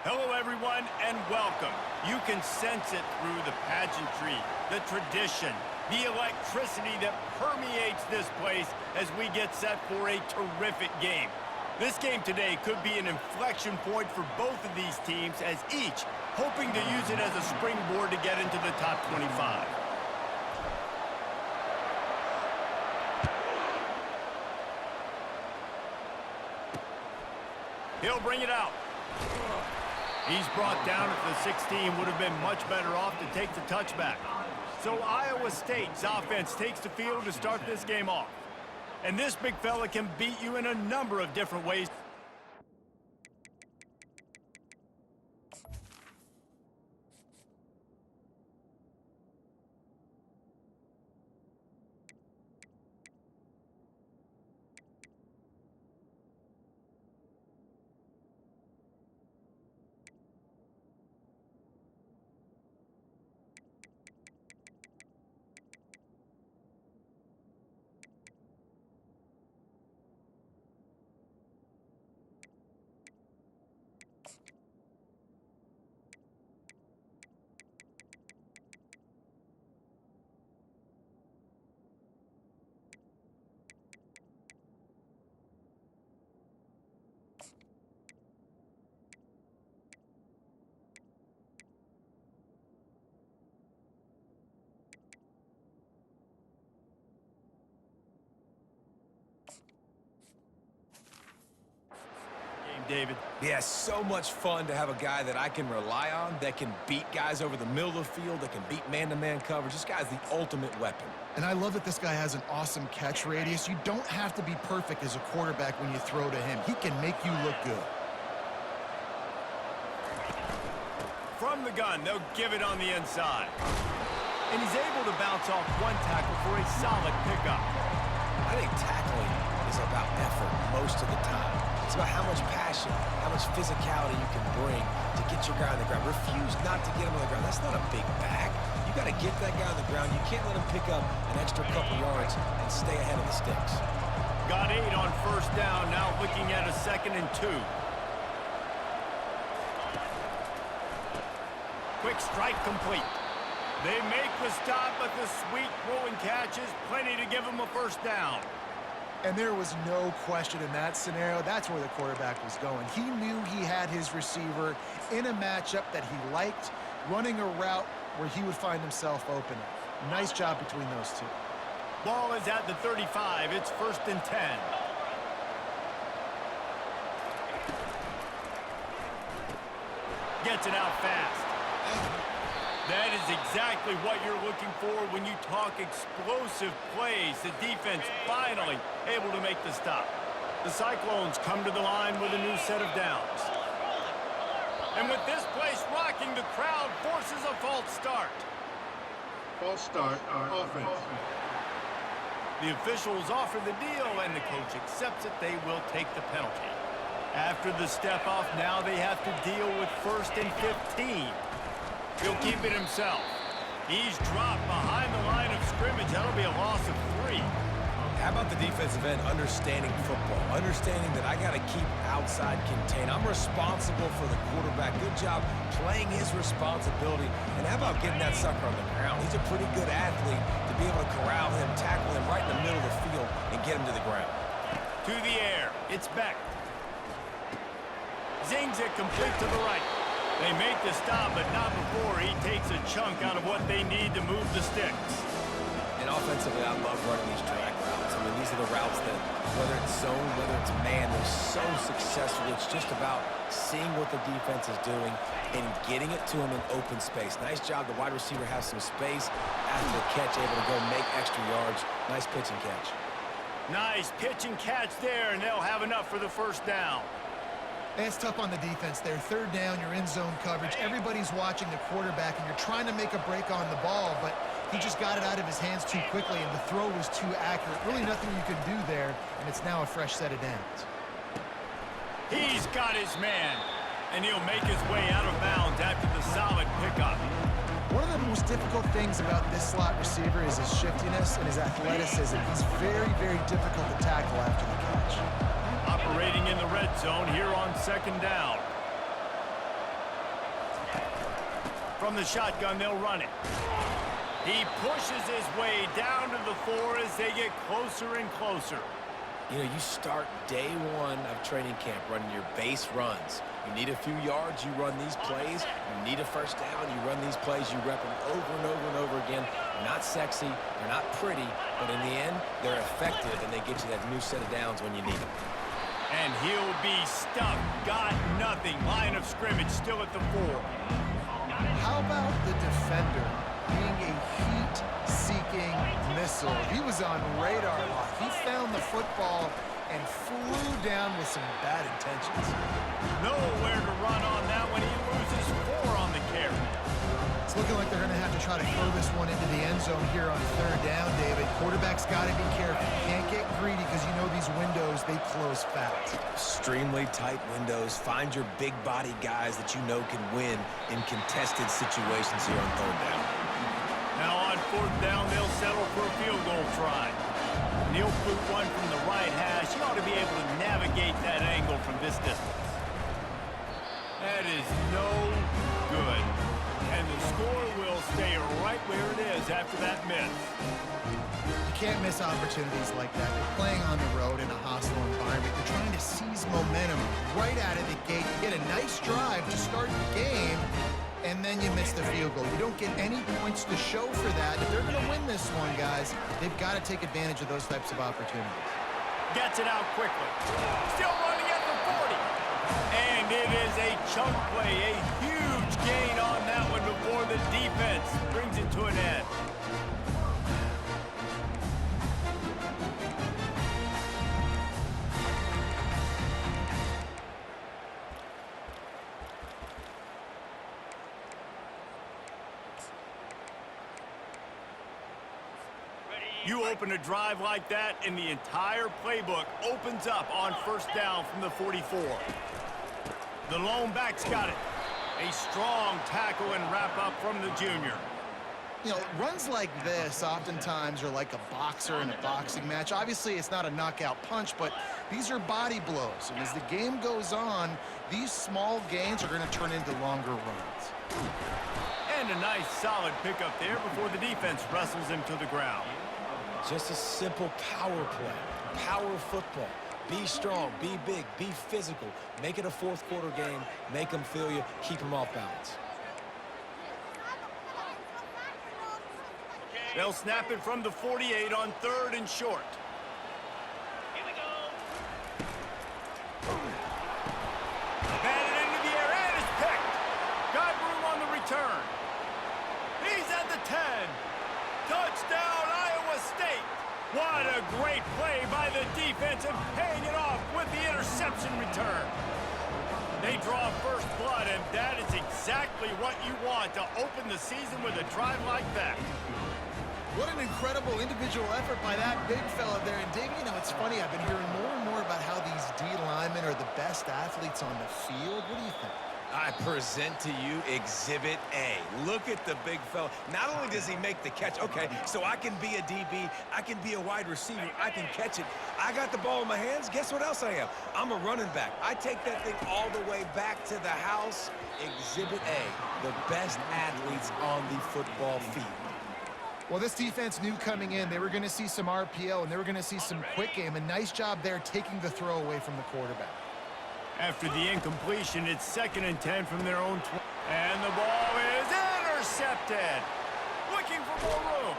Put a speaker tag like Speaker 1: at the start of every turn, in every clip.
Speaker 1: Hello, everyone, and welcome. You can sense it through the pageantry, the tradition, the electricity that permeates this place as we get set for a terrific game. This game today could be an inflection point for both of these teams as each hoping to use it as a springboard to get into the top 25. He'll bring it out. He's brought down at the 16, would have been much better off to take the touchback. So Iowa State's offense takes the field to start this game off. And this big fella can beat you in a number of different ways. David.
Speaker 2: Yeah, so much fun to have a guy that I can rely on, that can beat guys over the middle of the field, that can beat man-to-man coverage. This guy's the ultimate weapon.
Speaker 3: And I love that this guy has an awesome catch radius. You don't have to be perfect as a quarterback when you throw to him. He can make you look good.
Speaker 1: From the gun, they'll give it on the inside. And he's able to bounce off one tackle for a solid pickup.
Speaker 2: I think tackling is about effort most of the time. It's about how much passion, how much physicality you can bring to get your guy on the ground. Refuse not to get him on the ground. That's not a big back. You got to get that guy on the ground. You can't let him pick up an extra couple yards and stay ahead of the sticks.
Speaker 1: Got 8 on first down, now looking at a 2nd and 2. Quick strike complete. They make the stop, but the sweet throwing catch is plenty to give them a first down.
Speaker 3: And there was no question in that scenario. That's where the quarterback was going. He knew he had his receiver in a matchup that he liked, running a route where he would find himself open. Nice job between those two.
Speaker 1: Ball is at the 35. It's 1st and 10. Gets it out fast. That is exactly what you're looking for when you talk explosive plays. The defense finally able to make the stop. The Cyclones come to the line with a new set of downs. And with this place rocking, the crowd forces a false start.
Speaker 4: False start, offense.
Speaker 1: The officials offer the deal, and the coach accepts it. They will take the penalty. After the step off, now they have to deal with 1st and 15. He'll keep it himself. He's dropped behind the line of scrimmage. That'll be a loss of 3.
Speaker 2: How about the defensive end understanding football, understanding that I got to keep outside contained. I'm responsible for the quarterback. Good job playing his responsibility. And how about getting that sucker on the ground? He's a pretty good athlete to be able to corral him, tackle him right in the middle of the field, and get him to the ground.
Speaker 1: To the air. It's Beck. Zings it complete to the right. They make the stop, but not before he takes a chunk out of what they need to move the sticks.
Speaker 2: And offensively, I love running these track routes. I mean, these are the routes that, whether it's zone, whether it's man, they're so successful. It's just about seeing what the defense is doing and getting it to him in open space. Nice job. The wide receiver has some space after the catch, able to go make extra yards. Nice pitch and catch.
Speaker 1: Nice pitch and catch there, and they'll have enough for the first down.
Speaker 3: And it's tough on the defense there. 3rd down, you're in zone coverage. Everybody's watching the quarterback, and you're trying to make a break on the ball, but he just got it out of his hands too quickly, and the throw was too accurate. Really nothing you can do there, and it's now a fresh set of downs.
Speaker 1: He's got his man, and he'll make his way out of bounds after the solid pickup.
Speaker 3: One of the most difficult things about this slot receiver is his shiftiness and his athleticism. He's very, very difficult to tackle after the catch.
Speaker 1: Operating in the red zone here on 2nd down. From the shotgun, they'll run it. He pushes his way down to the floor as they get closer and closer.
Speaker 2: You know, you start day one of training camp running your base runs. You need a few yards, you run these plays. You need a first down, you run these plays. You rep them over and over and over again. They're not sexy, they're not pretty, but in the end, they're effective, and they get you that new set of downs when you need them.
Speaker 1: And he'll be stuffed. Got nothing. Line of scrimmage still at the 4.
Speaker 3: How about the defender being a heat-seeking missile? He was on radar lock. He found the football and flew down with some bad intentions.
Speaker 1: Nowhere to run on that when he loses 4 on the carry.
Speaker 3: It's looking like they're going to have to try to throw this one into the end zone here on 3rd down, David. Quarterback's got to be careful. Can't get greedy because you know these windows, they close fast.
Speaker 2: Extremely tight windows. Find your big body guys that you know can win in contested situations here on 3rd down.
Speaker 1: Now on 4th down, they'll settle for a field goal try. And he'll boot one from the right hash. He ought to be able to navigate that angle from this distance. That is no good. And the score will stay right where it is after that miss.
Speaker 3: You can't miss opportunities like that. They're playing on the road in a hostile environment. They're trying to seize momentum right out of the gate. You get a nice drive to start the game, and then you miss the field goal. You don't get any points to show for that. If they're going to win this one, guys, they've got to take advantage of those types of opportunities.
Speaker 1: Gets it out quickly. Still running at the 40. And it is a chunk play, a huge gain on that one before the defense brings it to an end. You open a drive like that, and the entire playbook opens up on 1st down from the 44. The lone back's got it. A strong tackle and wrap up from the junior.
Speaker 3: You know, runs like this oftentimes are like a boxer in a boxing match. Obviously, it's not a knockout punch, but these are body blows. And as the game goes on, these small gains are going to turn into longer runs.
Speaker 1: And a nice solid pickup there before the defense wrestles him to the ground.
Speaker 2: Just a simple power play, power football. Be strong, be big, be physical. Make it a 4th quarter game. Make them feel you. Keep them off balance.
Speaker 1: They'll snap it from the 48 on 3rd and short.
Speaker 5: Here we go.
Speaker 1: Batted into the air and it's picked. Got room on the return. He's at the 10. Touchdown, Iowa State. What a great play by the defense and paying it off with the interception return. They draw first blood, and that is exactly what you want to open the season with a drive like that.
Speaker 3: What an incredible individual effort by that big fella there. And Dave, you know, it's funny, I've been hearing more and more about how these D linemen are the best athletes on the field. What do you think?
Speaker 2: I present to you Exhibit A. Look at the big fella. Not only does he make the catch, okay, so I can be a DB, I can be a wide receiver, I can catch it. I got the ball in my hands. Guess what else I am? I'm a running back. I take that thing all the way back to the house. Exhibit A, the best athletes on the football field.
Speaker 3: Well, this defense knew coming in they were going to see some RPO and they were going to see some quick game. A nice job there taking the throw away from the quarterback.
Speaker 1: After the incompletion, it's 2nd and 10 from their own 20. And the ball is intercepted. Looking for more room.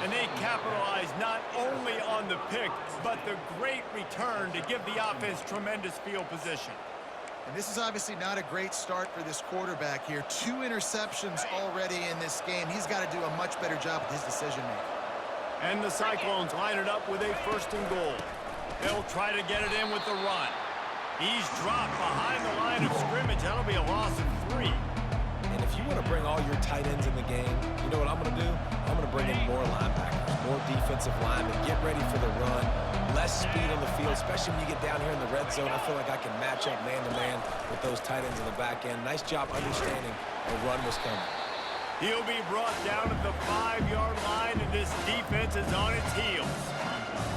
Speaker 1: And they capitalize not only on the pick, but the great return to give the offense tremendous field position.
Speaker 3: And this is obviously not a great start for this quarterback here. 2 interceptions already in this game. He's got to do a much better job with his decision-making.
Speaker 1: And the Cyclones line it up with a 1st and goal. They'll try to get it in with the run. He's dropped behind the line of scrimmage. That'll be a loss of 3.
Speaker 2: And if you want to bring all your tight ends in the game, you know what I'm going to do? I'm going to bring in more linebackers, more defensive linemen. Get ready for the run. Less speed on the field, especially when you get down here in the red zone. I feel like I can match up man-to-man with those tight ends in the back end. Nice job understanding a run was coming.
Speaker 1: He'll be brought down at the 5-yard line, and this defense is on its heels.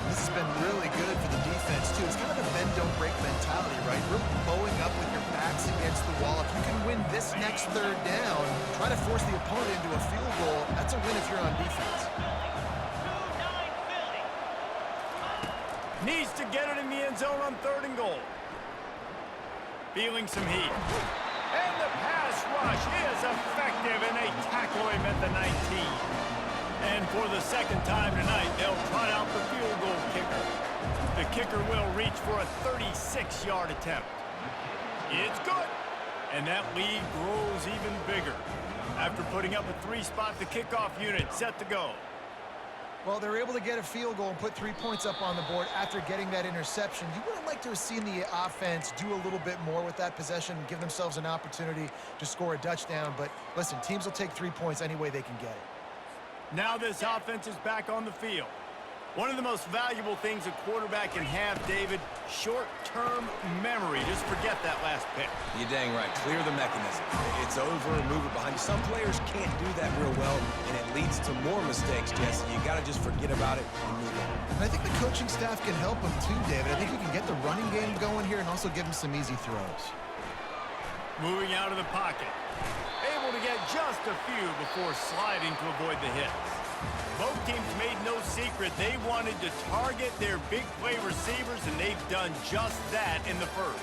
Speaker 3: This has been really good for the defense, too. It's kind of a bend-don't-break mentality, right? Really bowing up with your backs against the wall. If you can win this next third down, try to force the opponent into a field goal. That's a win if you're on defense.
Speaker 1: Needs to get it in the end zone on 3rd and goal. Feeling some heat. And the pass rush is effective, and they tackle him at the 19. And for the second time tonight, they'll trot out the field goal kicker. The kicker will reach for a 36-yard attempt. It's good. And that lead grows even bigger. After putting up a 3-spot, the kickoff unit set to go.
Speaker 3: Well, they're able to get a field goal and put 3 points up on the board after getting that interception. You would have liked to have seen the offense do a little bit more with that possession and give themselves an opportunity to score a touchdown. But listen, teams will take 3 points any way they can get it.
Speaker 1: Now this offense is back on the field. One of the most valuable things a quarterback can have, David, short-term memory. Just forget that last pick.
Speaker 2: You're dang right. Clear the mechanism. It's over and move it behind you. Some players can't do that real well, and it leads to more mistakes, Jesse. You got to just forget about it and move on.
Speaker 3: And I think the coaching staff can help him too, David. I think he can get the running game going here and also give him some easy throws.
Speaker 1: Moving out of the pocket. Able to get just a few before sliding to avoid the hits. Both teams made no secret they wanted to target their big play receivers, and they've done just that in the first.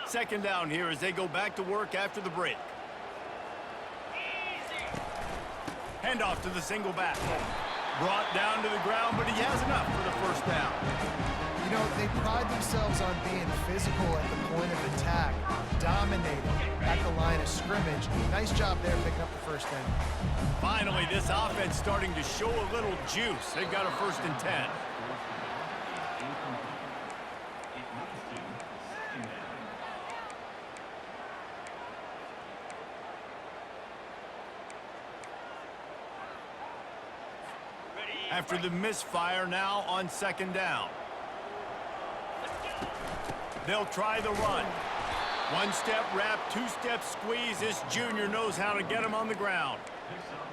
Speaker 1: Second down here as they go back to work after the break. Handoff to the single back. Brought down to the ground, but he has enough for the first down.
Speaker 3: You know, they pride themselves on being physical at the point of attack, dominating at the line of scrimmage. Nice job there picking up the first down.
Speaker 1: Finally, this offense starting to show a little juice. They've got a 1st and 10. After the misfire, now on 2nd down. They'll try the run. 1-step wrap, 2-step squeeze. This junior knows how to get him on the ground.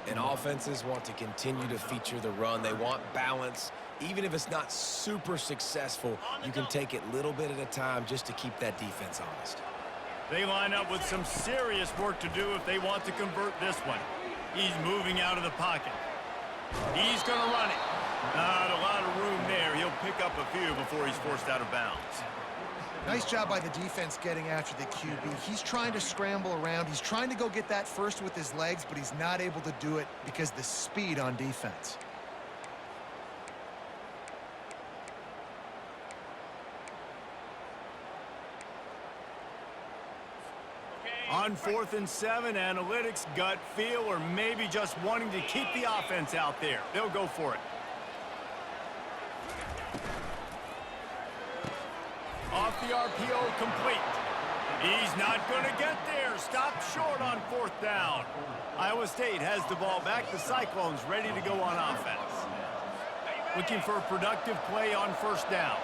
Speaker 2: And offenses want to continue to feature the run. They want balance. Even if it's not super successful, you can take it little bit at a time just to keep that defense honest.
Speaker 1: They line up with some serious work to do if they want to convert this one. He's moving out of the pocket. He's going to run it. Not a lot of room there. He'll pick up a few before he's forced out of bounds.
Speaker 3: Nice job by the defense getting after the QB. He's trying to scramble around. He's trying to go get that first with his legs, but he's not able to do it because of the speed on defense.
Speaker 1: On 4th and 7, analytics, gut feel, or maybe just wanting to keep the offense out there. They'll go for it. Off the RPO, complete. He's not going to get there. Stopped short on 4th down. Iowa State has the ball back. The Cyclones ready to go on offense. Looking for a productive play on 1st down.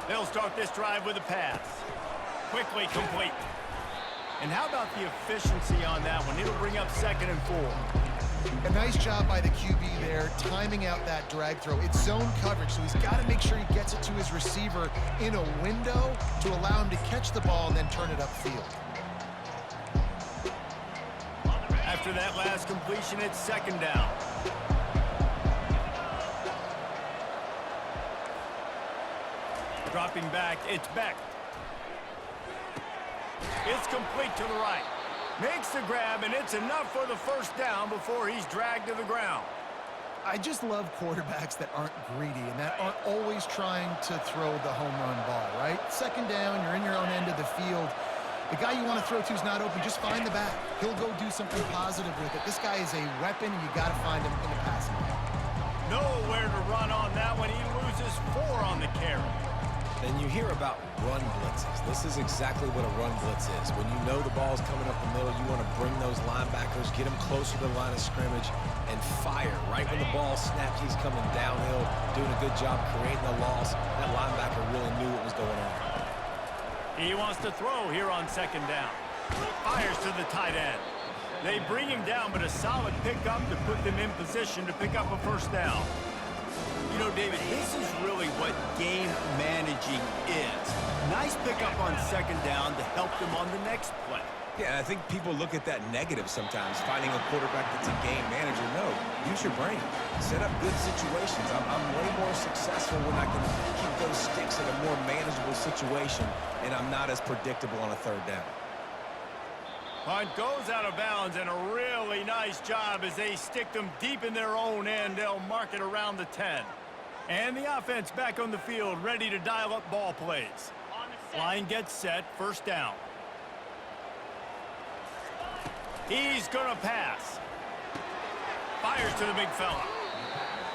Speaker 1: They'll start this drive with a pass. Quickly complete. And how about the efficiency on that one? It'll bring up 2nd and 4.
Speaker 3: A nice job by the QB there, timing out that drag throw. It's zone coverage, so he's got to make sure he gets it to his receiver in a window to allow him to catch the ball and then turn it upfield.
Speaker 1: After that last completion, it's 2nd down. Dropping back, it's Beck. It's complete to the right. Makes the grab, and it's enough for the 1st down before he's dragged to the ground.
Speaker 3: I just love quarterbacks that aren't greedy and that aren't always trying to throw the home run ball, right? 2nd down, you're in your own end of the field. The guy you want to throw to is not open. Just find the back. He'll go do something positive with it. This guy is a weapon, and you got to find him in the passing game.
Speaker 1: Nowhere to run on that one. He loses 4 on the carry.
Speaker 2: Then you hear about run blitzes. This is exactly what a run blitz is. When you know the ball's coming up the middle, you want to bring those linebackers, get them closer to the line of scrimmage, and fire. Right when the ball snaps, he's coming downhill, doing a good job creating the loss. That linebacker really knew what was going on.
Speaker 1: He wants to throw here on 2nd down. Fires to the tight end. They bring him down, but a solid pickup to put them in position to pick up a first down. You know, David, this is really what game managing is. Nice pickup on second down to help them on the next play.
Speaker 2: Yeah, I think people look at that negative sometimes, finding a quarterback that's a game manager. No, use your brain. Set up good situations. I'm way more successful when I can keep those sticks in a more manageable situation, and I'm not as predictable on a third down.
Speaker 1: Punt goes out of bounds, and a really nice job as they stick them deep in their own end. They'll mark it around the 10. And the offense back on the field, ready to dial up ball plays. Line gets set, first down. He's going to pass. Fires to the big fella.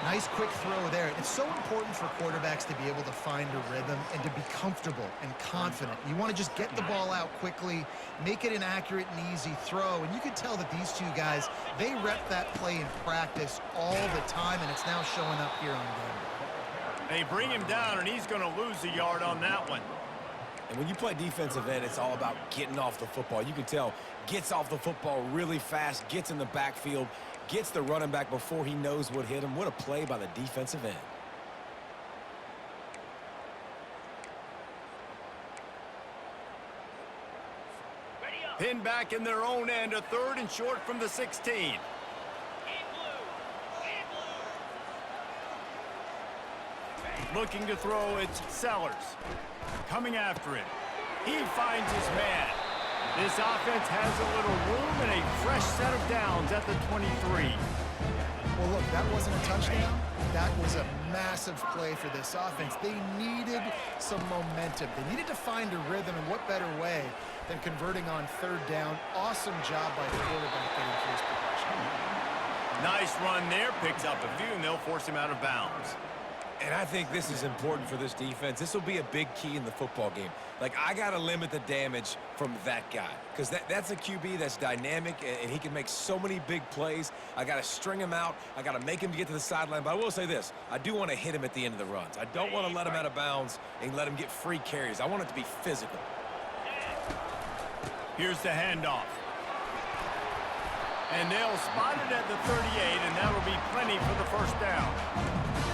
Speaker 3: Nice quick throw there. It's so important for quarterbacks to be able to find a rhythm and to be comfortable and confident. You want to just get the ball out quickly, make it an accurate and easy throw. And you can tell that these two guys, they rep that play in practice all the time, and it's now showing up here on game.
Speaker 1: They bring him down, and he's going to lose a yard on that one.
Speaker 2: And when you play defensive end, it's all about getting off the football. You can tell, gets off the football really fast, gets in the backfield, gets the running back before he knows what hit him. What a play by the defensive end.
Speaker 1: Pinned back in their own end, a third and short from the 16. Looking to throw, it's Sellers. Coming after him. He finds his man. This offense has a little room and a fresh set of downs at the 23.
Speaker 3: Well, look, that wasn't a touchdown. That was a massive play for this offense. They needed some momentum. They needed to find a rhythm, and what better way than converting on third down. Awesome job by the quarterback getting first progression.
Speaker 1: Nice run there. Picks up a few, and they'll force him out of bounds.
Speaker 2: And I think this is important for this defense. This will be a big key in the football game. Like, I got to limit the damage from that guy because that's a QB that's dynamic, and he can make so many big plays. I got to string him out. I got to make him get to the sideline. But I will say this. I do want to hit him at the end of the runs. I don't want to let him out of bounds and let him get free carries. I want it to be physical.
Speaker 1: Here's the handoff. And they'll spot it at the 38, and that'll be plenty for the first down.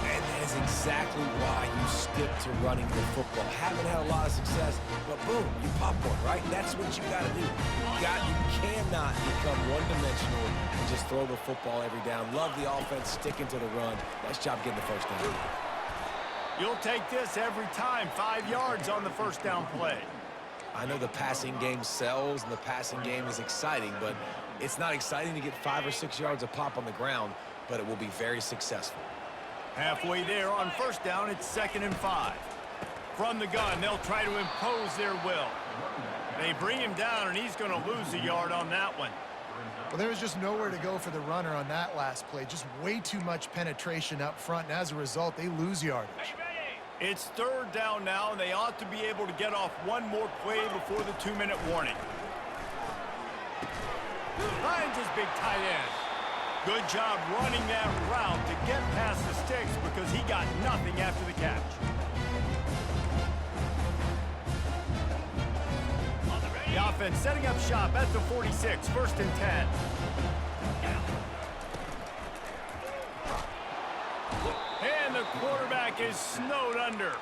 Speaker 2: And that is exactly why you stick to running the football. Haven't had a lot of success, but boom, you pop one, right? That's what you got to do. You cannot become one-dimensional and just throw the football every down. Love the offense, sticking to the run. Nice job getting the first down.
Speaker 1: You'll take this every time. 5 yards on the first down play.
Speaker 2: I know the passing game sells and the passing game is exciting, but it's not exciting to get 5 or 6 yards a pop on the ground, but it will be very successful.
Speaker 1: Halfway there on first down, it's 2nd and 5. From the gun, they'll try to impose their will. They bring him down, and he's going to lose a yard on that one.
Speaker 3: Well, there was just nowhere to go for the runner on that last play. Just way too much penetration up front, and as a result, they lose yardage.
Speaker 1: It's 3rd down now, and they ought to be able to get off one more play before the 2-minute warning. Finds his big tight end. Good job running that route to get past the sticks because he got nothing after the catch. The offense setting up shop at the 46, 1st and 10. And the quarterback is snowed under.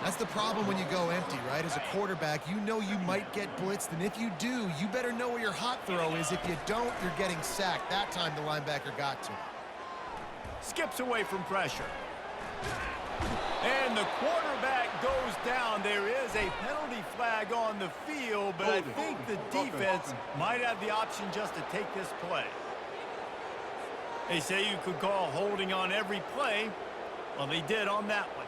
Speaker 3: That's the problem when you go empty, right? As a quarterback, you know you might get blitzed, and if you do, you better know where your hot throw is. If you don't, you're getting sacked. That time the linebacker got to him.
Speaker 1: Skips away from pressure. And the quarterback goes down. There is a penalty flag on the field, but I think the defense might have the option just to take this play. They say you could call holding on every play. Well, they did on that one.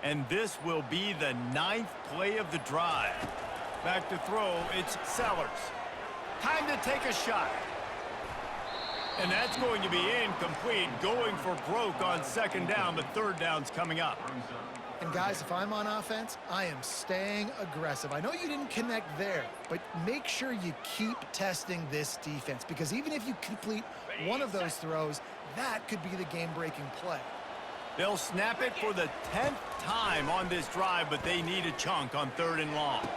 Speaker 1: And this will be the 9th play of the drive. Back to throw, it's Sellers. Time to take a shot. And that's going to be incomplete, going for broke on 2nd down, but 3rd down's coming up.
Speaker 3: And guys, if I'm on offense, I am staying aggressive. I know you didn't connect there, but make sure you keep testing this defense, because even if you complete one of those throws, that could be the game-breaking play.
Speaker 1: They'll snap it for the 10th time on this drive, but they need a chunk on 3rd and long.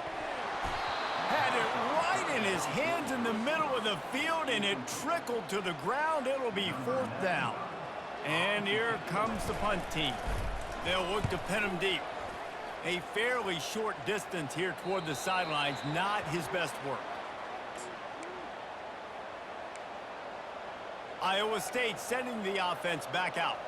Speaker 1: Had it right in his hands in the middle of the field, and it trickled to the ground. It'll be 4th down. And here comes the punt team. They'll look to pin him deep. A fairly short distance here toward the sidelines, not his best work. Iowa State sending the offense back out.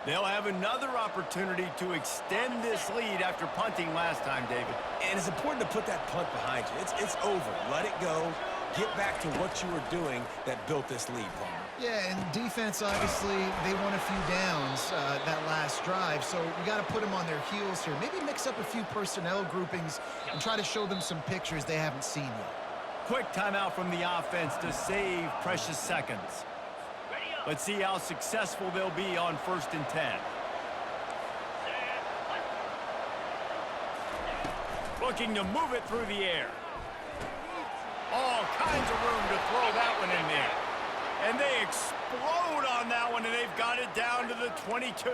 Speaker 1: They'll have another opportunity to extend this lead after punting last time, David.
Speaker 2: And it's important to put that punt behind you. It's over. Let it go. Get back to what you were doing that built this lead, Palmer.
Speaker 3: Yeah, and defense, obviously, they won a few downs that last drive, so you got to put them on their heels here. Maybe mix up a few personnel groupings and try to show them some pictures they haven't seen yet.
Speaker 1: Quick timeout from the offense to save precious seconds. Let's see how successful they'll be on 1st and 10. Looking to move it through the air. All kinds of room to throw that one in there. And they explode on that one, and they've got it down to the 22.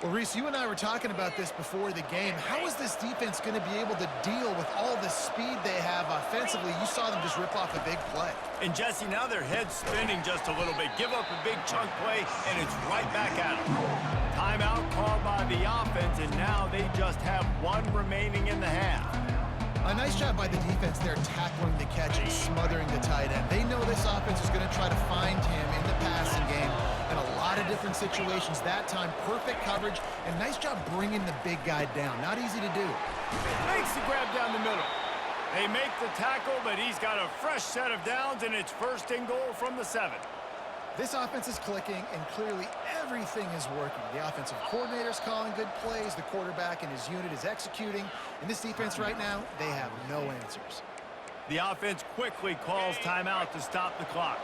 Speaker 3: Well, Reese, you and I were talking about this before the game. How is this defense going to be able to deal with all the speed they have offensively? You saw them just rip off a big play.
Speaker 1: And, Jesse, now their head's spinning just a little bit. Give up a big chunk play, and it's right back at them. Timeout called by the offense, and now they just have one remaining in the half.
Speaker 3: A nice job by the defense there, tackling the catch and smothering the tight end. They know this offense is going to try to find him in the passing game in a lot of different situations. That time, perfect coverage, and nice job bringing the big guy down. Not easy to do.
Speaker 1: Makes the grab down the middle. They make the tackle, but he's got a fresh set of downs, and it's 1st and goal from the 7.
Speaker 3: This offense is clicking, and clearly everything is working. The offensive coordinator's calling good plays. The quarterback and his unit is executing. And this defense right now, they have no answers.
Speaker 1: The offense quickly calls timeout to stop the clock.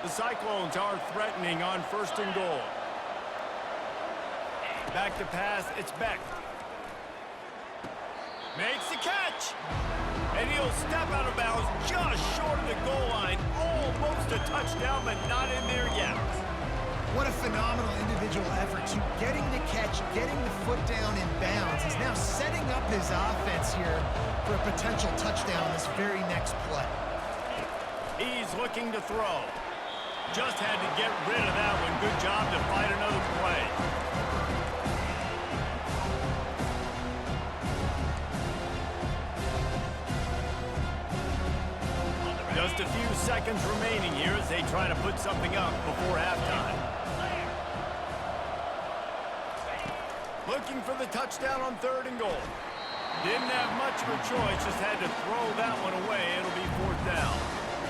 Speaker 1: The Cyclones are threatening on 1st and goal. Back to pass, it's Beck. Makes the catch. And he'll step out of bounds just short of the goal line. Almost a touchdown, but not in there yet.
Speaker 3: What a phenomenal individual effort to getting the catch, getting the foot down in bounds. He's now setting up his offense here for a potential touchdown this very next play.
Speaker 1: He's looking to throw. Just had to get rid of that one. Good job to fight another play. Just a few seconds remaining here as they try to put something up before halftime. Looking for the touchdown on 3rd and goal. Didn't have much of a choice, just had to throw that one away. It'll be 4th down.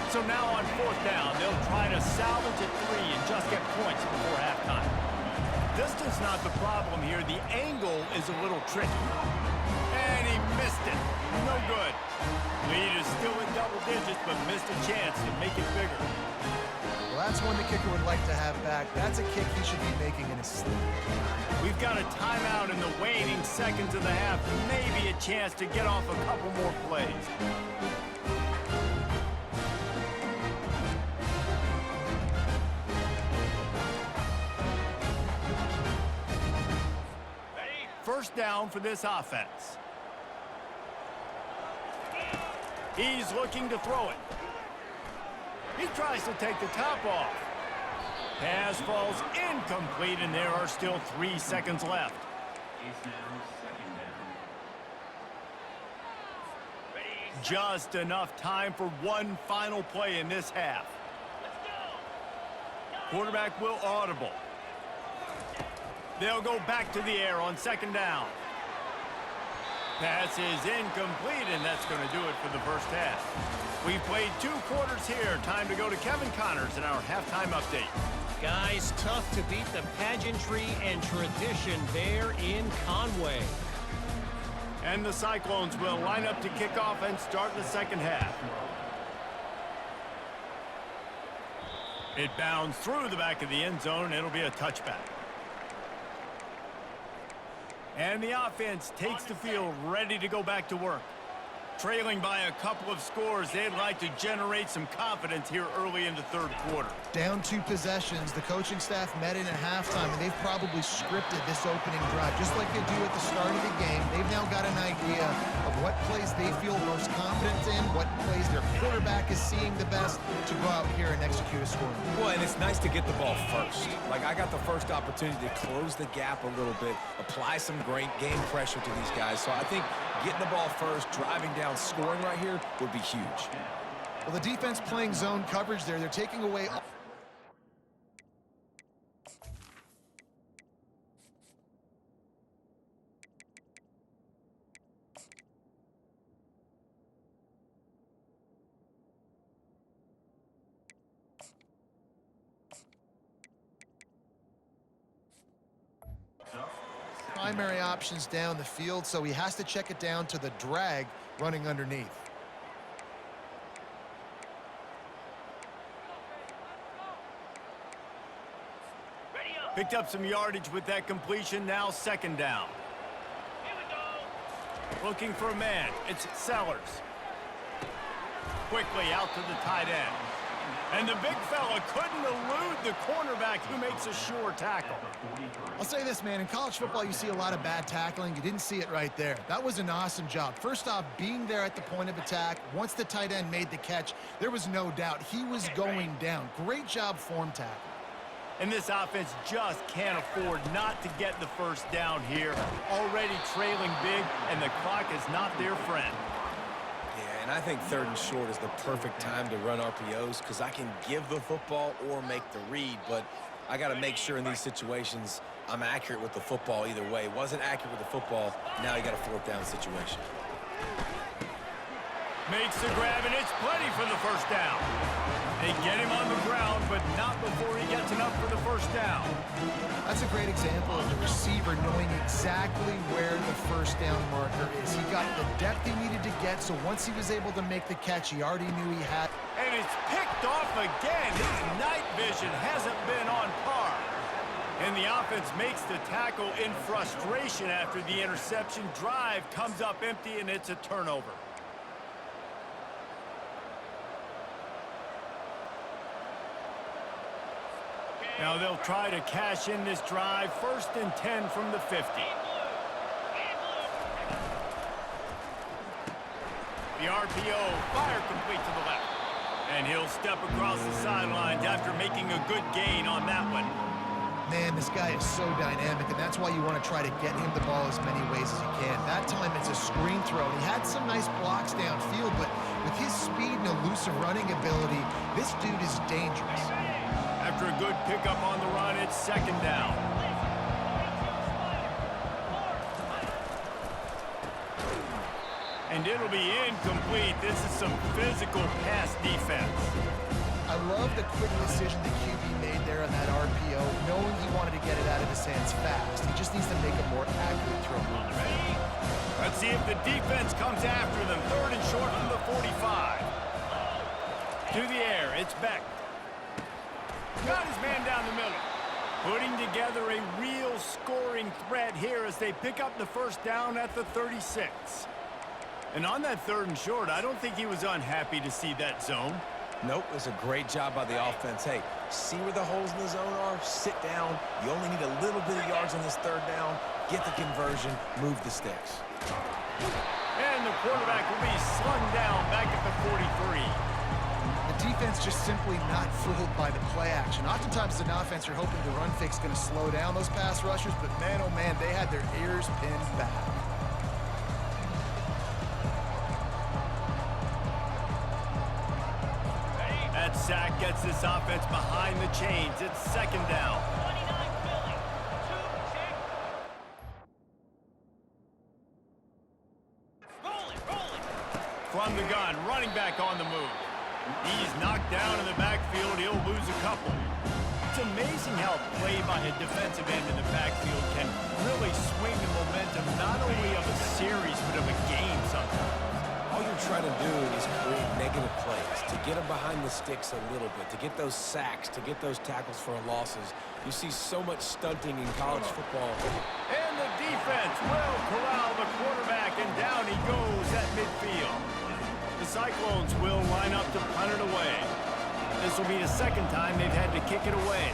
Speaker 1: So now on 4th down, they'll try to salvage at 3 and just get points before halftime. Distance not the problem here. The angle is a little tricky. And he missed it. No good. Lead is still in double digits, but missed a chance to make it bigger.
Speaker 3: Well, that's one the kicker would like to have back. That's a kick he should be making in his sleep.
Speaker 1: We've got a timeout in the waning seconds of the half. Maybe a chance to get off a couple more plays. First down for this offense. He's looking to throw it. He tries to take the top off. Pass falls incomplete, and there are still 3 seconds left. Just enough time for one final play in this half. Quarterback will audible. They'll go back to the air on 2nd down. Pass is incomplete, and that's going to do it for the first half. We've played 2 quarters here. Time to go to Kevin Connors in our halftime update.
Speaker 6: Guys, tough to beat the pageantry and tradition there in Conway.
Speaker 1: And the Cyclones will line up to kick off and start the second half. It bounds through the back of the end zone. It'll be a touchback. And the offense takes the field ready to go back to work. Trailing by a couple of scores, they'd like to generate some confidence here early in the third quarter.
Speaker 3: Down 2 possessions, the coaching staff met in at halftime, and they've probably scripted this opening drive. Just like they do at the start of the game, they've now got an idea of what plays they feel most confident in, what plays their quarterback is seeing the best to go out here and execute a score.
Speaker 2: Well, and it's nice to get the ball first. Like, I got the first opportunity to close the gap a little bit, apply some great game pressure to these guys. So I think getting the ball first, driving down, scoring right here would be huge.
Speaker 3: Well, the defense playing zone coverage there. They're taking away... primary options down the field, so he has to check it down to the drag running underneath.
Speaker 1: Picked up some yardage with that completion, now second down.
Speaker 5: Here we go.
Speaker 1: Looking for a man, it's Sellers. Quickly out to the tight end. And the big fella couldn't elude the cornerback who makes a sure tackle.
Speaker 3: I'll say this, man, in college football you see a lot of bad tackling. You didn't see it right there. That was an awesome job. First off, being there at the point of attack. Once the tight end made the catch, there was no doubt he was going down. Great job form tackle.
Speaker 1: And this offense just can't afford not to get the first down here. Already trailing big, and the clock is not their friend.
Speaker 2: Yeah, and I think third and short is the perfect time to run RPOs because I can give the football or make the read, but I got to make sure in these situations I'm accurate with the football either way. Wasn't accurate with the football, now you got a fourth down situation.
Speaker 1: Makes the grab, and it's plenty for the first down. They get him on the ground, but not before he gets enough for the first down.
Speaker 3: That's a great example of the receiver knowing exactly where the first down marker is. He got the depth he needed to get, so once he was able to make the catch, he already knew he had.
Speaker 1: And it's picked off again. His night vision hasn't been on par. And the offense makes the tackle in frustration after the interception. Drive comes up empty, and it's a turnover. Now they'll try to cash in this drive. 1st and 10 from the 50. The RPO, fire complete to the left. And he'll step across the sidelines after making a good gain on that one.
Speaker 3: Man, this guy is so dynamic, and that's why you want to try to get him the ball as many ways as you can. That time it's a screen throw. He had some nice blocks downfield, but with his speed and elusive running ability, this dude is dangerous.
Speaker 1: After a good pickup on the run, it's second down. And it'll be incomplete. This is some physical pass defense.
Speaker 3: I love the quick decision the QB made there on that RPO, knowing he wanted to get it out of his hands fast. He just needs to make a more accurate throw.
Speaker 1: Let's see if the defense comes after them. 3rd and short from the 45. To the air, it's Beck. Got his man down the middle. Putting together a real scoring threat here as they pick up the first down at the 36. And on that 3rd and short, I don't think he was unhappy to see that zone.
Speaker 2: Nope, it's a great job by the offense. Hey, see where the holes in the zone are? Sit down. You only need a little bit of yards on this 3rd down. Get the conversion. Move the sticks.
Speaker 1: And the quarterback will be slung down back at the 43.
Speaker 3: The defense just simply not fooled by the play action. Oftentimes, as an offense, you're hoping the run fake is going to slow down those pass rushers, but man, oh man, they had their ears pinned back.
Speaker 1: That sack gets this offense behind the chains. It's second down.
Speaker 5: 29 Philly. 2 check. Rolling.
Speaker 1: From the gun, running back on the move. He's knocked down in the backfield. He'll lose a couple. It's amazing how play by a defensive end in the backfield can really swing the momentum not only of a series but of a game sometimes.
Speaker 2: All you're trying to do is create negative plays, to get them behind the sticks a little bit, to get those sacks, to get those tackles for losses. You see so much stunting in college football.
Speaker 1: And the defense will corral the quarterback, and down he goes at midfield. The Cyclones will line up to punt it away. This will be the second time they've had to kick it away.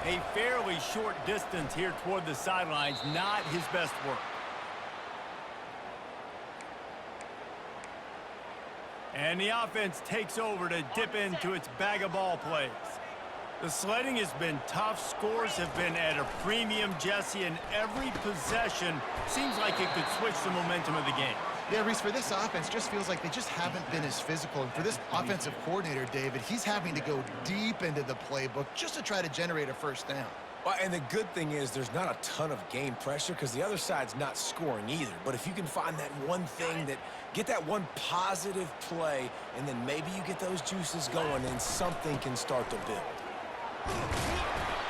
Speaker 1: A fairly short distance here toward the sidelines, not his best work. And the offense takes over to dip into its bag of ball plays. The sledding has been tough. Scores have been at a premium, Jesse, and every possession seems like it could switch the momentum of the game.
Speaker 3: Yeah, Reese, for this offense, just feels like they just haven't been as physical. And for this offensive coordinator, David, he's having to go deep into the playbook just to try to generate a first down.
Speaker 2: Well, and the good thing is there's not a ton of game pressure because the other side's not scoring either. But if you can find that one thing get that one positive play, and then maybe you get those juices going and something can start to build.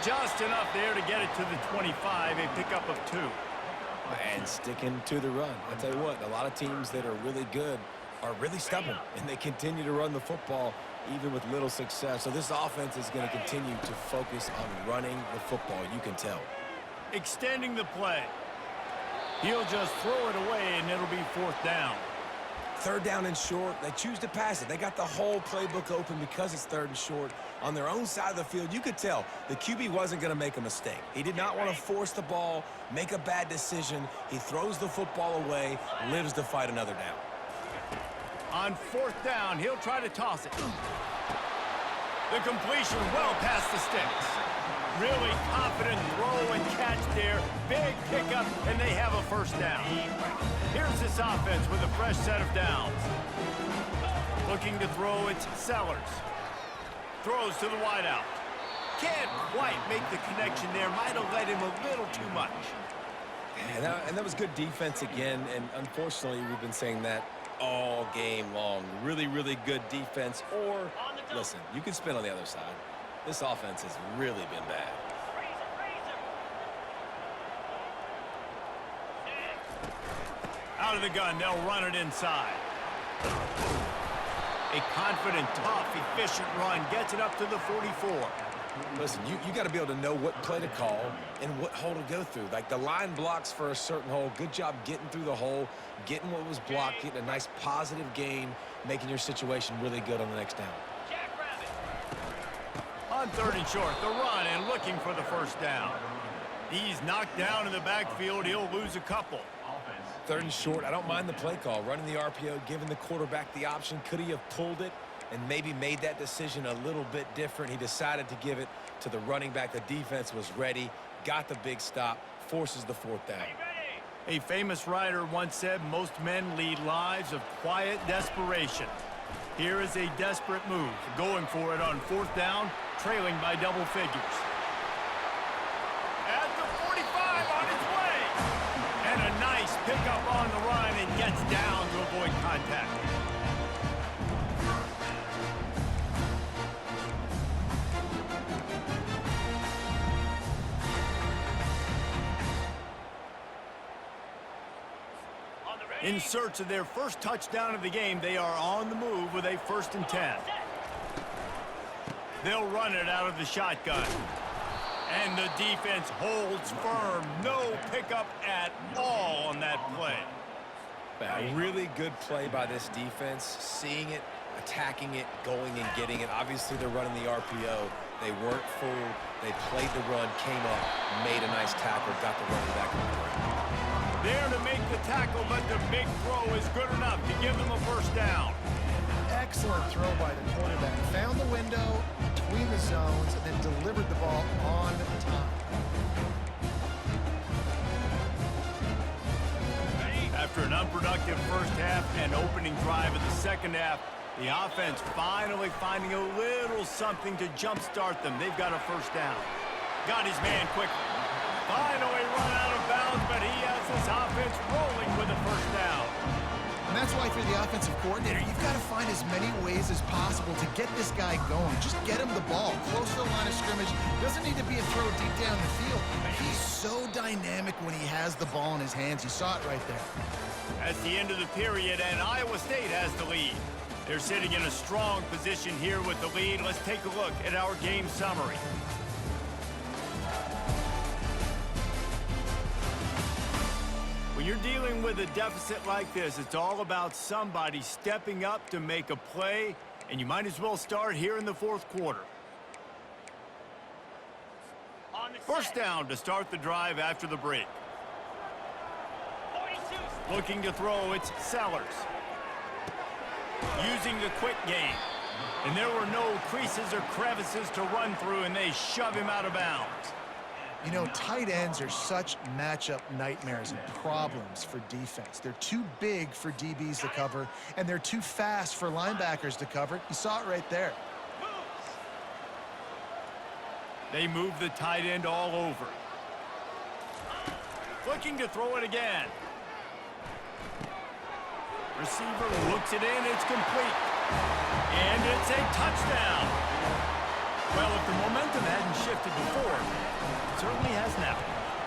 Speaker 1: Just enough there to get it to the 25, a pickup of 2.
Speaker 2: And sticking to the run. I'll tell you what, a lot of teams that are really good are really stubborn, and they continue to run the football even with little success. So this offense is going to continue to focus on running the football, you can tell.
Speaker 1: Extending the play. He'll just throw it away, and it'll be 4th down.
Speaker 2: 3rd down and short, they choose to pass it. They got the whole playbook open because it's 3rd and short. On their own side of the field, you could tell the QB wasn't going to make a mistake. He did not want to force the ball, make a bad decision. He throws the football away, lives to fight another down.
Speaker 1: On 4th down, he'll try to toss it. The completion well past the sticks. Really confident throw and catch there. Big pickup, and they have a first down. Here's this offense with a fresh set of downs. Looking to throw, it's Sellers. Throws to the wideout. Can't quite make the connection there. Might have led him a little too much.
Speaker 2: And that was good defense again, and unfortunately, we've been saying that all game long. Really, really good defense. Or, listen, you can spin on the other side. This offense has really been bad.
Speaker 1: Out of the gun, they'll run it inside. A confident, tough, efficient run gets it up to the 44.
Speaker 2: Listen, you got to be able to know what play to call and what hole to go through. Like the line blocks for a certain hole. Good job getting through the hole, getting what was blocked, getting a nice positive gain, making your situation really good on the next down.
Speaker 1: On 3rd and short, the run and looking for the first down. He's knocked down in the backfield. He'll lose a couple.
Speaker 2: 3rd and short, I don't mind the play call. Running the RPO, giving the quarterback the option. Could he have pulled it and maybe made that decision a little bit different? He decided to give it to the running back. The defense was ready, got the big stop, forces the 4th down.
Speaker 1: A famous writer once said, most men lead lives of quiet desperation. Here is a desperate move, going for it on 4th down, trailing by double figures. At the 45 on its way. And a nice pickup on the run and gets down to avoid contact. In search of their first touchdown of the game, they are on the move with a 1st and 10. They'll run it out of the shotgun. And the defense holds firm. No pickup at all on that play.
Speaker 2: A really good play by this defense, seeing it, attacking it, going and getting it. Obviously, they're running the RPO. They weren't fooled. They played the run, came up, made a nice tackle, got the running back on the ground.
Speaker 1: There to make the tackle, but the big throw is good enough to give them a first down.
Speaker 3: Excellent throw by the quarterback. Found the window between the zones and then delivered the ball on time.
Speaker 1: After an unproductive first half and opening drive of the second half, the offense finally finding a little something to jumpstart them. They've got a first down. Got his man quickly. Finally run out of bounds, but he has this offense rolling with a first down.
Speaker 3: And that's why for the offensive coordinator, you've got to find as many ways as possible to get this guy going. Just get him the ball close to the line of scrimmage. Doesn't need to be a throw deep down the field. He's so dynamic when he has the ball in his hands. You saw it right there.
Speaker 1: That's the end of the period, and Iowa State has the lead. They're sitting in a strong position here with the lead. Let's take a look at our game summary. When you're dealing with a deficit like this, it's all about somebody stepping up to make a play, and you might as well start here in the fourth quarter.
Speaker 5: On the
Speaker 1: First
Speaker 5: set.
Speaker 1: down to start the drive after the break.
Speaker 5: 42.
Speaker 1: Looking to throw, it's Sellers. Using the quick game. And there were no creases or crevices to run through, and they shove him out of bounds.
Speaker 3: You know, tight ends are such matchup nightmares and problems for defense. They're too big for DBs to cover, and they're too fast for linebackers to cover. You saw it right there.
Speaker 1: They move the tight end all over. Looking to throw it again. Receiver looks it in, it's complete. And it's a touchdown. Well, if the momentum hadn't shifted before, it certainly has now.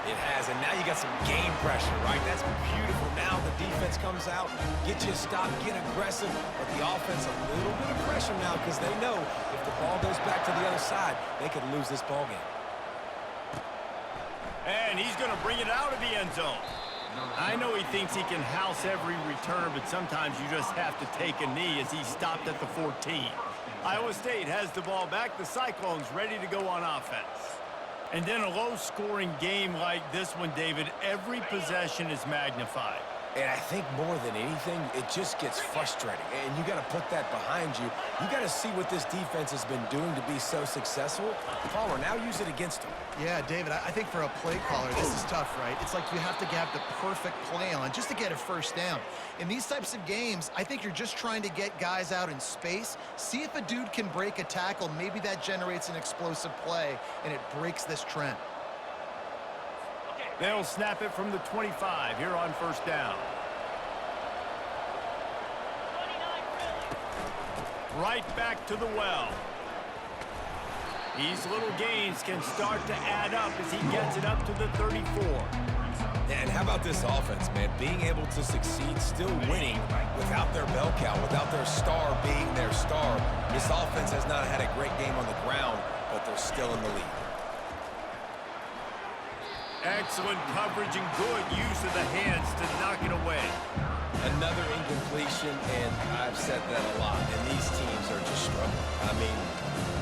Speaker 2: It has, and now you got some game pressure, right? That's beautiful. Now the defense comes out, get you a stop, get aggressive, but the offense a little bit of pressure now because they know if the ball goes back to the other side, they could lose this ball game.
Speaker 1: And he's going to bring it out of the end zone. I know he thinks he can house every return, but sometimes you just have to take a knee as he stopped at the 14. Iowa State has the ball back. The Cyclones ready to go on offense. And in a low-scoring game like this one, David, every possession is magnified.
Speaker 2: And I think more than anything, it just gets frustrating. And you got to put that behind you. You got to see what this defense has been doing to be so successful. Palmer, now use it against them.
Speaker 3: Yeah, David, I think for a play caller, this is tough, right? It's like you have to have the perfect play on just to get a first down. In these types of games, I think you're just trying to get guys out in space, see if a dude can break a tackle. Maybe that generates an explosive play, and it breaks this trend.
Speaker 1: They'll snap it from the 25 here on first down.
Speaker 5: 29
Speaker 1: Right back to the well. These little gains can start to add up as he gets it up to the 34.
Speaker 2: And how about this offense, man? Being able to succeed, still winning without their bell cow, without their star being their star. This offense has not had a great game on the ground, but they're still in the lead.
Speaker 1: Excellent coverage and good use of the hands to knock it away.
Speaker 2: Another incompletion, and I've said that a lot, and these teams are just struggling. I mean,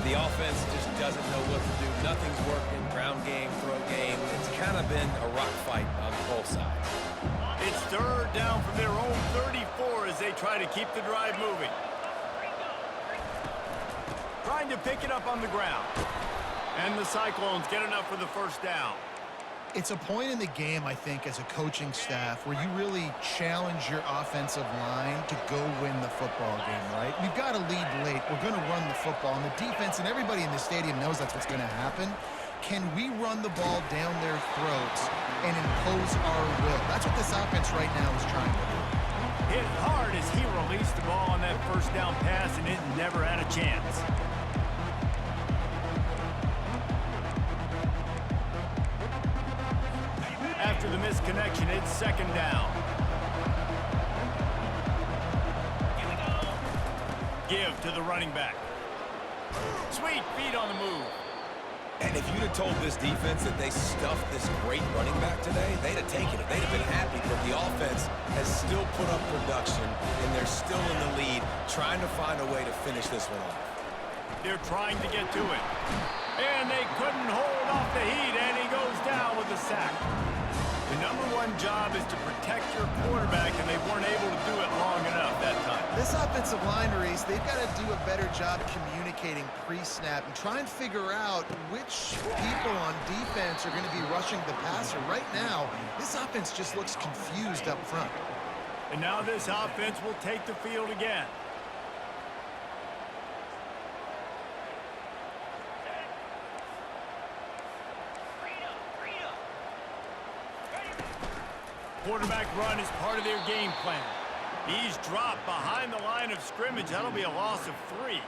Speaker 2: the offense just doesn't know what to do. Nothing's working. Ground game, throw game. It's kind of been a rock fight on both sides.
Speaker 1: It's third down from their own 34 as they try to keep the drive moving. Trying to pick it up on the ground. And the Cyclones get enough for the first down.
Speaker 3: It's a point in the game, I think, as a coaching staff where you really challenge your offensive line to go win the football game, right? We've got to lead late. We're going to run the football. And the defense and everybody in the stadium knows that's what's going to happen. Can we run the ball down their throats and impose our will? That's what this offense right now is trying to do.
Speaker 1: Hit hard as he released the ball on that first down pass, and it never had a chance. After the misconnection, it's second down.
Speaker 5: Here we go.
Speaker 1: Give to the running back. Sweet feet on the move.
Speaker 2: And if you'd have told this defense that they stuffed this great running back today, they'd have taken it. They'd have been happy, but the offense has still put up production, and they're still in the lead, trying to find a way to finish this one off.
Speaker 1: They're trying to get to it. And they couldn't hold off the heat, and he goes down with a sack. The number one job is to protect your quarterback, and they weren't able to do it long enough that time.
Speaker 3: This offensive line, Reese, they've got to do a better job communicating pre-snap and try and figure out which people on defense are going to be rushing the passer. Right now, this offense just looks confused up front.
Speaker 1: And now this offense will take the field again. Quarterback run is part of their game plan. He's dropped behind the line of scrimmage. That'll be a loss of 3.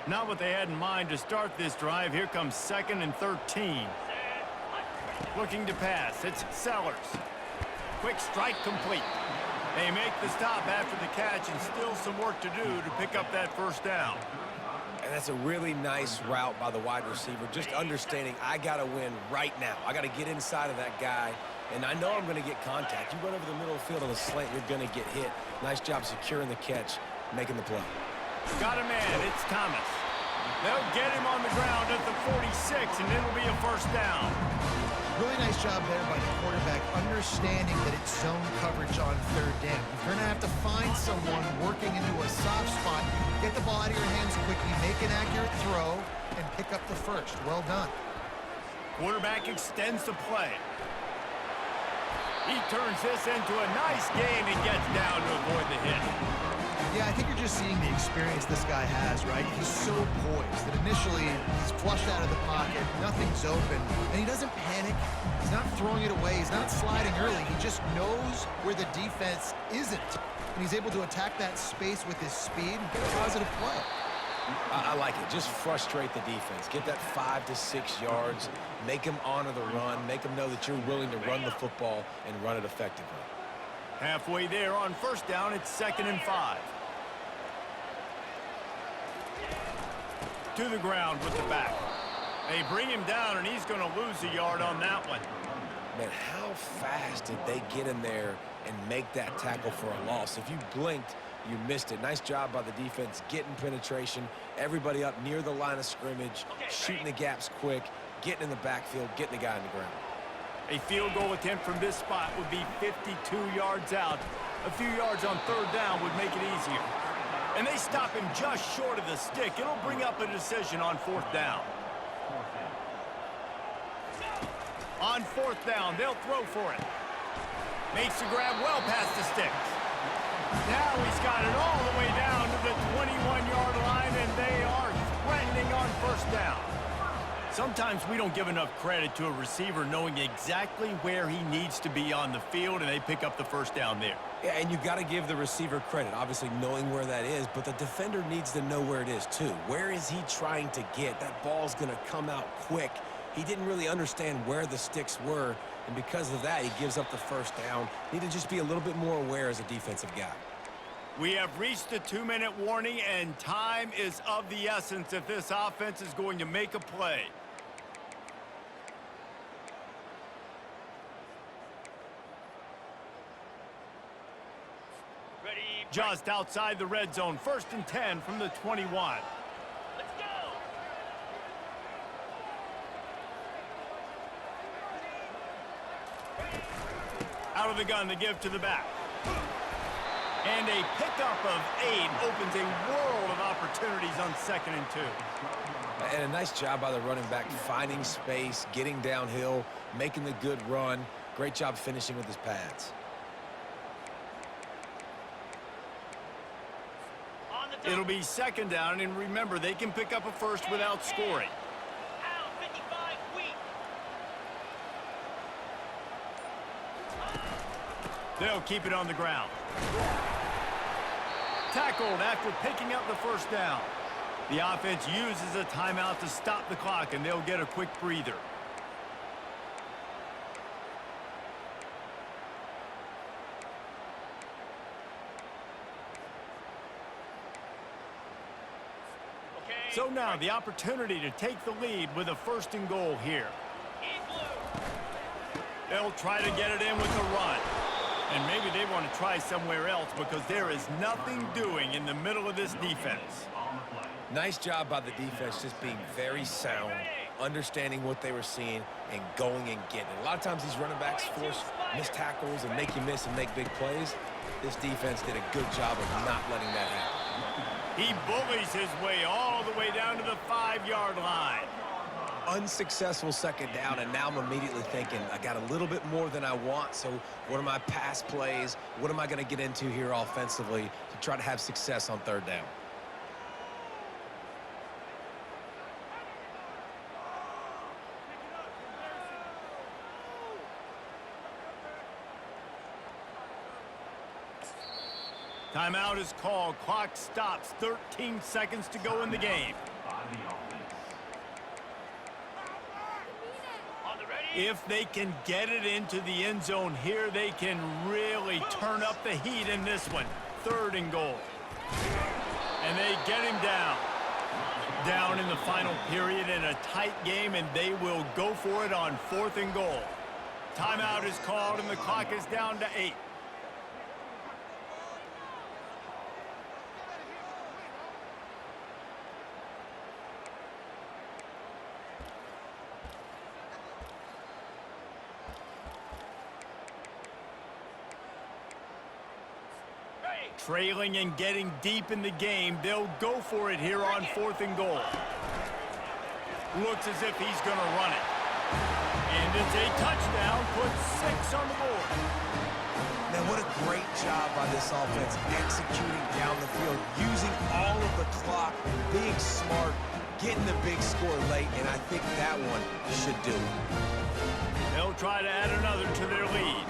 Speaker 1: Not what they had in mind to start this drive. Here comes 2nd and 13. Looking to pass. It's Sellers. Quick strike complete. They make the stop after the catch, and still some work to do to pick up that first down.
Speaker 2: And that's a really nice route by the wide receiver, just understanding I got to win right now. I got to get inside of that guy and I know I'm going to get contact. You run over the middle of the field on a slant, you're going to get hit. Nice job securing the catch, making the play.
Speaker 1: Got a man. It's Thomas. They'll get him on the ground at the 46, and it'll be a first down.
Speaker 3: Really nice job there by the quarterback, understanding that it's zone coverage on third down. You're going to have to find someone working into a soft spot, get the ball out of your hands quickly, make an accurate throw, and pick up the first. Well done.
Speaker 1: Quarterback extends the play. He turns this into a nice gain and gets down to avoid the hit.
Speaker 3: Yeah, I think you're just seeing the experience this guy has, right? He's so poised that initially he's flushed out of the pocket, nothing's open, and he doesn't panic. He's not throwing it away. He's not sliding early. He just knows where the defense isn't, and he's able to attack that space with his speed and get a positive play.
Speaker 2: I like it. Just frustrate the defense. Get that 5 to 6 yards. Make them honor the run. Make them know that you're willing to run the football and run it effectively.
Speaker 1: Halfway there on first down, it's 2nd and 5. To the ground with the back. They bring him down, and he's going to lose a yard on that one.
Speaker 2: Man, how fast did they get in there and make that tackle for a loss? If you blinked, you missed it. Nice job by the defense getting penetration. Everybody up near the line of scrimmage, shooting the gaps quick, getting in the backfield, getting the guy on the ground.
Speaker 1: A field goal attempt from this spot would be 52 yards out. A few yards on third down would make it easier. And they stop him just short of the stick. It'll bring up a decision on 4th down. On 4th down, they'll throw for it. Makes the grab well past the sticks. Now he's got it all the way down to the 21-yard line, and they are threatening on 1st down. Sometimes we don't give enough credit to a receiver knowing exactly where he needs to be on the field, and they pick up the 1st down there.
Speaker 2: Yeah, and you got to give the receiver credit, obviously knowing where that is, but the defender needs to know where it is too. Where is he trying to get? That ball's going to come out quick. He didn't really understand where the sticks were, and because of that, he gives up the 1st down. Need to just be a little bit more aware as a defensive guy.
Speaker 1: We have reached the 2-minute warning, and time is of the essence if this offense is going to make a play. Just outside the red zone, 1st and 10 from the 21.
Speaker 5: Let's go.
Speaker 1: Out of the gun, the give to the back. And a pickup of 8 opens a world of opportunities on 2nd and 2.
Speaker 2: And a nice job by the running back, finding space, getting downhill, making the good run. Great job finishing with his pads.
Speaker 1: It'll be 2nd down, and remember, they can pick up a first without scoring.
Speaker 5: Out, 55, weak.
Speaker 1: They'll keep it on the ground. Tackled after picking up the 1st down. The offense uses a timeout to stop the clock, and they'll get a quick breather. So now the opportunity to take the lead with a 1st and goal here. They'll try to get it in with the run. And maybe they want to try somewhere else because there is nothing doing in the middle of this defense.
Speaker 2: Nice job by the defense just being very sound, understanding what they were seeing, and going and getting it. A lot of times these running backs force missed tackles and make you miss and make big plays. This defense did a good job of not letting that happen.
Speaker 1: He bullies his way all the way down to the 5-yard line.
Speaker 2: Unsuccessful 2nd down, and now I'm immediately thinking, I got a little bit more than I want, so what are my pass plays? What am I going to get into here offensively to try to have success on 3rd down?
Speaker 1: Timeout is called. Clock stops. 13 seconds to go in the game. If they can get it into the end zone here, they can really turn up the heat in this one. 3rd and goal. And they get him down. Down in the final period in a tight game, and they will go for it on 4th and goal. Timeout is called, and the clock is down to 8. Trailing and getting deep in the game, they'll go for it here on 4th and goal. Looks as if he's going to run it. And it's a touchdown, puts 6 on the board.
Speaker 2: Man, what a great job by this offense executing down the field, using all of the clock, being smart, getting the big score late, and I think that one should do it.
Speaker 1: They'll try to add another to their lead.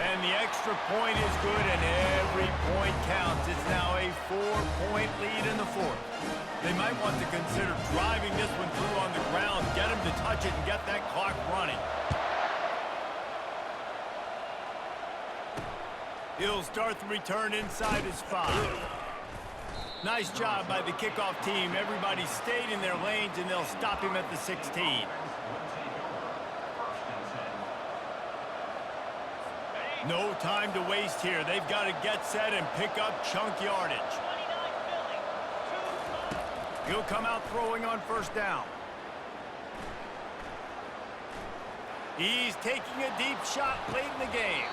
Speaker 1: And the extra point is good, and every point counts. It's now a 4-point lead in the 4th. They might want to consider driving this one through on the ground, get him to touch it, and get that clock running. He'll start the return inside his 5. Nice job by the kickoff team. Everybody stayed in their lanes, and they'll stop him at the 16. No time to waste here. They've got to get set and pick up chunk yardage. He'll come out throwing on 1st down. He's taking a deep shot late in the game.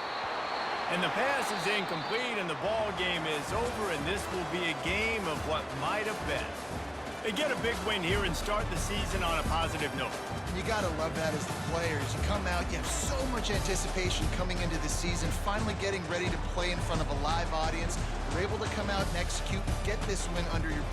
Speaker 1: And the pass is incomplete, and the ball game is over, and this will be a game of what might have been. They get a big win here and start the season on a positive note.
Speaker 3: You got to love that as the players. You come out, you have so much anticipation coming into the season, finally getting ready to play in front of a live audience. You're able to come out and execute, get this win under your